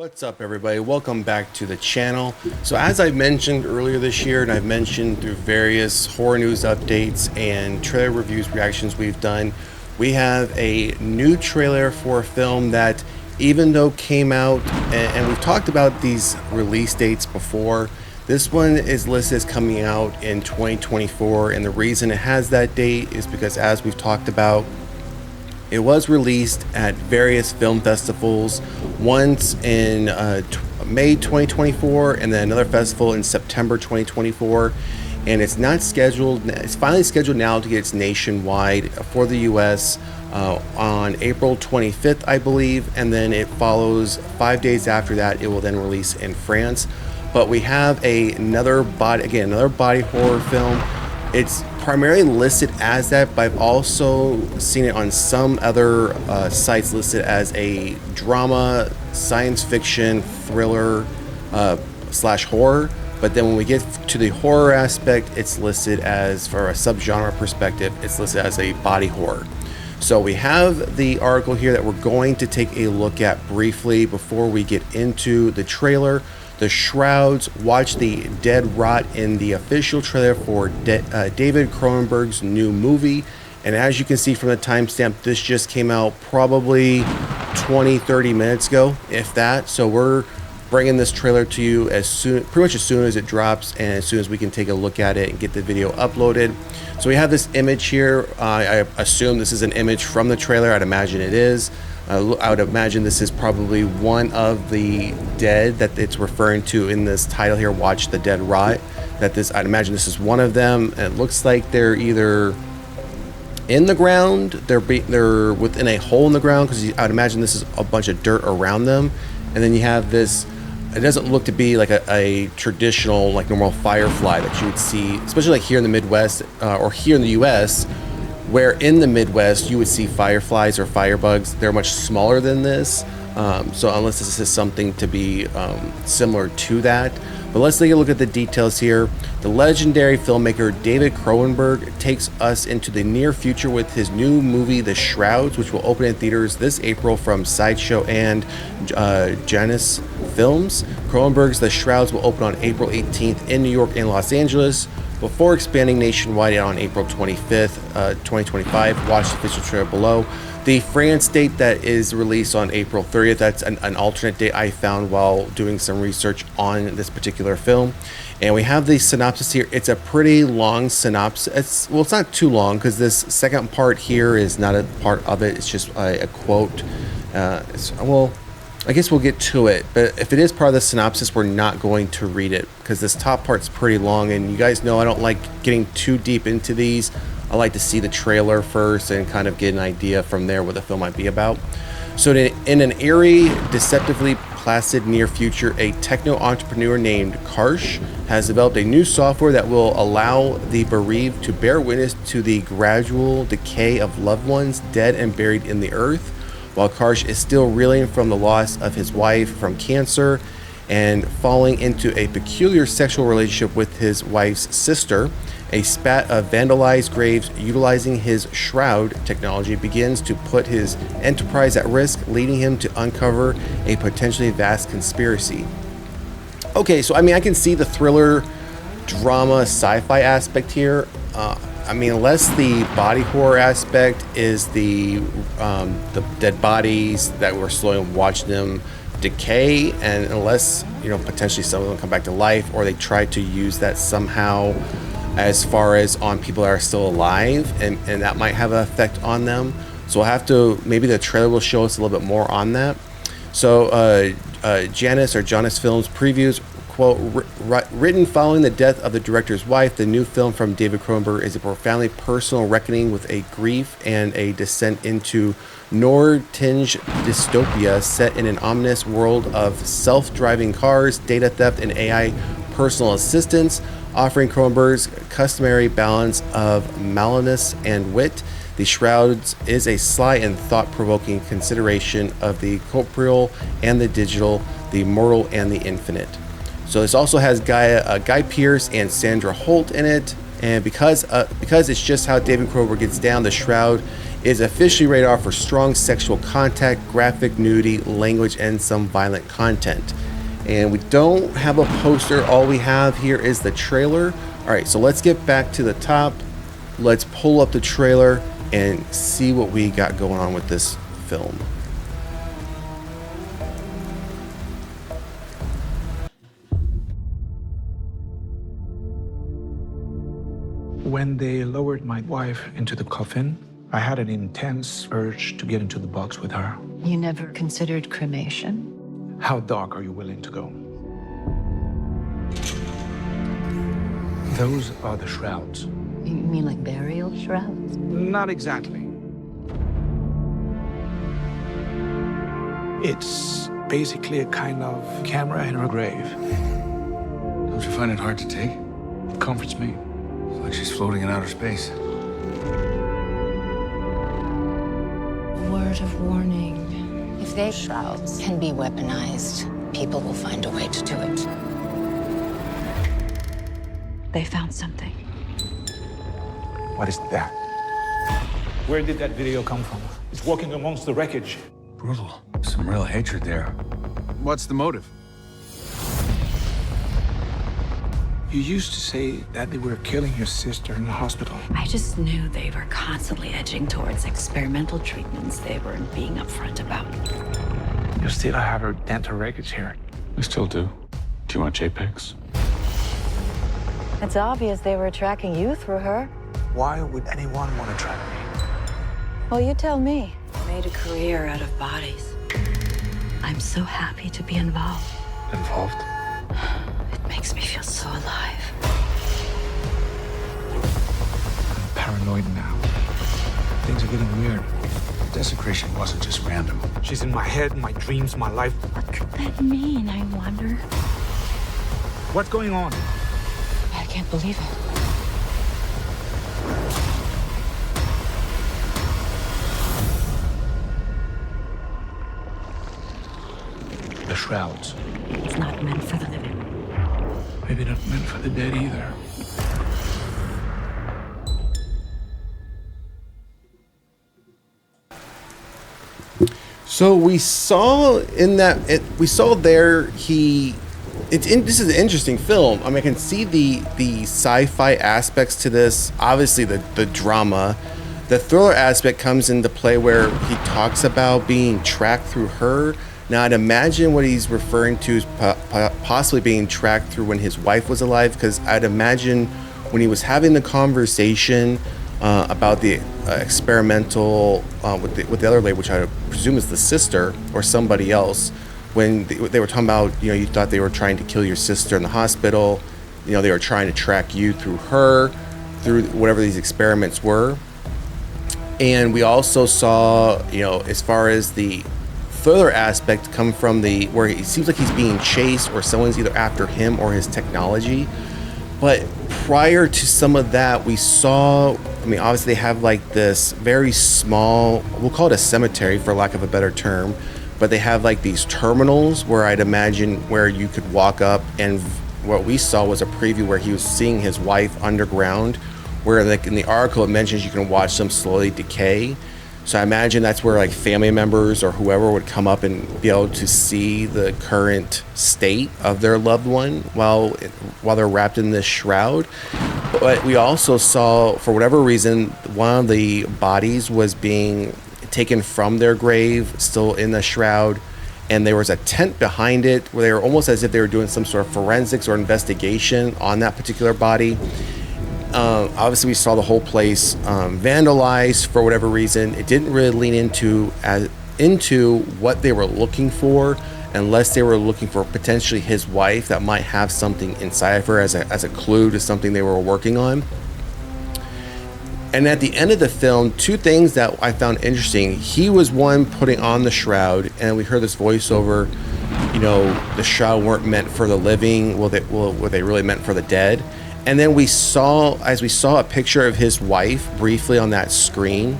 What's up, everybody? Welcome back to the channel. So as I mentioned earlier this year, and I've mentioned through various horror news updates and trailer reviews, reactions we've done, we have a new trailer for a film that, even though came out, and we've talked about these release dates before, this one is listed as coming out in 2024, and the reason it has that date is because, as we've talked about, it was released at various film festivals, once in May 2024 and then another festival in September 2024. And it's not scheduled, it's finally scheduled now to get its nationwide for the US on April 25th, I believe. And then it follows 5 days after that, it will then release in France. But we have another body horror film. It's primarily listed as that, but I've also seen it on some other sites listed as a drama, science fiction, thriller, slash horror. But then when we get to the horror aspect, it's listed as, for a subgenre perspective, it's listed as a body horror. So we have the article here that we're going to take a look at briefly before we get into the trailer. The Shrouds, watch the dead rot in the official trailer for David Cronenberg's new movie. And as you can see from the timestamp, this just came out probably 20-30 minutes ago, if that. So we're bringing this trailer to you pretty much as soon as it drops, and as soon as we can take a look at it and get the video uploaded. So we have this image here. I assume this is an image from the trailer. I'd imagine it is. I would imagine this is probably one of the dead that it's referring to in this title here, Watch the Dead Rot. I'd imagine this is one of them. And it looks like they're either in the ground, they're within a hole in the ground, because I'd imagine this is a bunch of dirt around them. And then you have this, it doesn't look to be like a traditional, like normal firefly that you would see, especially like here in the Midwest or here in the US, where in the Midwest you would see fireflies or firebugs. They're much smaller than this. So unless this is something to be similar to that. But let's take a look at the details here. The legendary filmmaker David Cronenberg takes us into the near future with his new movie, The Shrouds, which will open in theaters this April from Sideshow and Janus Films. Cronenberg's The Shrouds will open on April 18th in New York and Los Angeles, before expanding nationwide on April 25th, 2025. Watch the official trailer below. The France date that is released on April 30th, that's an alternate date I found while doing some research on this particular film. And we have the synopsis here. It's a pretty long synopsis. Well, it's not too long, because this second part here is not a part of it. It's just a quote. Well, I guess we'll get to it, but if it is part of the synopsis, we're not going to read it, because this top part's pretty long, and you guys know I don't like getting too deep into these. I like to see the trailer first and kind of get an idea from there what the film might be about. So in an eerie, deceptively placid near future, a techno-entrepreneur named Karsh has developed a new software that will allow the bereaved to bear witness to the gradual decay of loved ones dead and buried in the earth. While Karsh is still reeling from the loss of his wife from cancer and falling into a peculiar sexual relationship with his wife's sister, a spat of vandalized graves utilizing his shroud technology begins to put his enterprise at risk, leading him to uncover a potentially vast conspiracy. Okay, so I mean, I can see the thriller, drama, sci-fi aspect here. I mean, unless the body horror aspect is the dead bodies that we're slowly watching them decay, and unless, you know, potentially some of them come back to life, or they try to use that somehow as far as on people that are still alive, and that might have an effect on them. So we'll have to, maybe the trailer will show us a little bit more on that. So Janus Films previews, quote, written following the death of the director's wife, the new film from David Cronenberg is a profoundly personal reckoning with a grief and a descent into noir-tinged dystopia set in an ominous world of self-driving cars, data theft, and AI personal assistance, offering Cronenberg's customary balance of malice and wit. The Shrouds is a sly and thought-provoking consideration of the corporeal and the digital, the mortal and the infinite. So this also has Guy Pearce and Sandra Holt in it, and because it's just how David Cronenberg gets down, The Shroud is officially rated R for strong sexual contact, graphic nudity, language, and some violent content. And we don't have a poster. All we have here is the trailer. All right, so let's get back to the top. Let's pull up the trailer and see what we got going on with this film. When they lowered my wife into the coffin, I had an intense urge to get into the box with her. You never considered cremation? How dark are you willing to go? Those are the shrouds. You mean like burial shrouds? Not exactly. It's basically a kind of camera in her grave. Don't you find it hard to take? It comforts me. It's like she's floating in outer space. Word of warning. If they shrouds can be weaponized, people will find a way to do it. They found something. What is that? Where did that video come from? It's walking amongst the wreckage. Brutal. Some real hatred there. What's the motive? You used to say that they were killing your sister in the hospital. I just knew they were constantly edging towards experimental treatments they weren't being upfront about. You still have her dental wreckage here. I still do. Do you want JPEGs? It's obvious they were tracking you through her. Why would anyone want to track me? Well, you tell me. Made a career out of bodies. I'm so happy to be involved. Involved? It makes me feel so alive. I'm paranoid now. Things are getting weird. Desecration wasn't just random. She's in my head, my dreams, my life. What could that mean, I wonder? What's going on? I can't believe it. The shrouds. It's not meant for the living. Maybe not meant for the dead either. So we saw in that this is an interesting film. I mean, I can see the sci-fi aspects to this. Obviously, the drama, the thriller aspect comes into play where he talks about being tracked through her. Now, I'd imagine what he's referring to is possibly being tracked through when his wife was alive, because I'd imagine when he was having the conversation about the experimental with the other lady, which I presume is the sister or somebody else, when they were talking about, you thought they were trying to kill your sister in the hospital, they were trying to track you through her, through whatever these experiments were. And we also saw, as far as the further aspect come from where it seems like he's being chased or someone's either after him or his technology. But prior to some of that, we saw, obviously they have like this very small, we'll call it a cemetery for lack of a better term, but they have like these terminals where I'd imagine where you could walk up, and what we saw was a preview where he was seeing his wife underground, where like in the article it mentions you can watch them slowly decay. So I imagine that's where like family members or whoever would come up and be able to see the current state of their loved one while they're wrapped in this shroud. But we also saw, for whatever reason, one of the bodies was being taken from their grave, still in the shroud, and there was a tent behind it where they were almost as if they were doing some sort of forensics or investigation on that particular body. Obviously, we saw the whole place vandalized for whatever reason. It didn't really lean into what they were looking for, unless they were looking for potentially his wife that might have something inside of her as a clue to something they were working on. And at the end of the film, two things that I found interesting. He was one putting on the shroud, and we heard this voiceover, the shroud weren't meant for the living. Were they really meant for the dead? And then we saw a picture of his wife briefly on that screen,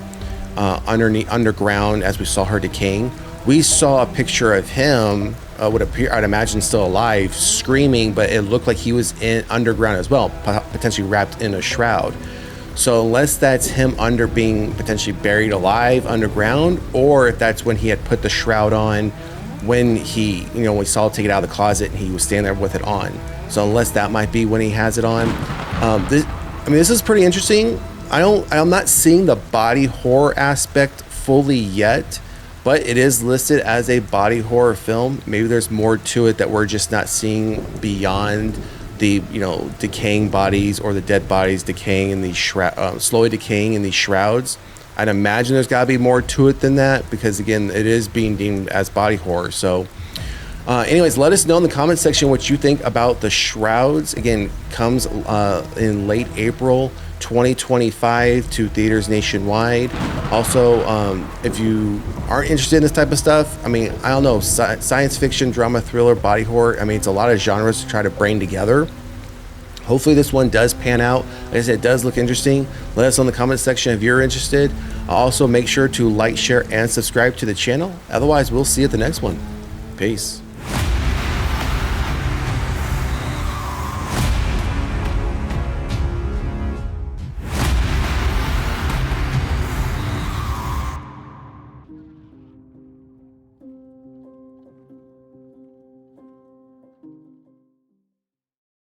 underground, as we saw her decaying. We saw a picture of him, would appear, I'd imagine still alive, screaming, but it looked like he was underground as well, potentially wrapped in a shroud. So unless that's him being potentially buried alive underground, or if that's when he had put the shroud on when he, when we saw it take it out of the closet and he was standing there with it on. So unless that might be when he has it on. This is pretty interesting. I'm not seeing the body horror aspect fully yet, but it is listed as a body horror film. Maybe there's more to it that we're just not seeing beyond the decaying bodies or the dead bodies decaying in these slowly decaying in these shrouds. I'd imagine there's got to be more to it than that, because again, it is being deemed as body horror. So anyways, let us know in the comment section what you think about the Shrouds. Again, comes in late April 2025 to theaters nationwide. Also, if you aren't interested in this type of stuff, I don't know, science fiction, drama, thriller, body horror, it's a lot of genres to try to bring together. Hopefully this one does pan out. Like I said, it does look interesting. Let us know in the comment section if you're interested. Also, make sure to like, share, and subscribe to the channel. Otherwise, we'll see you at the next one. Peace.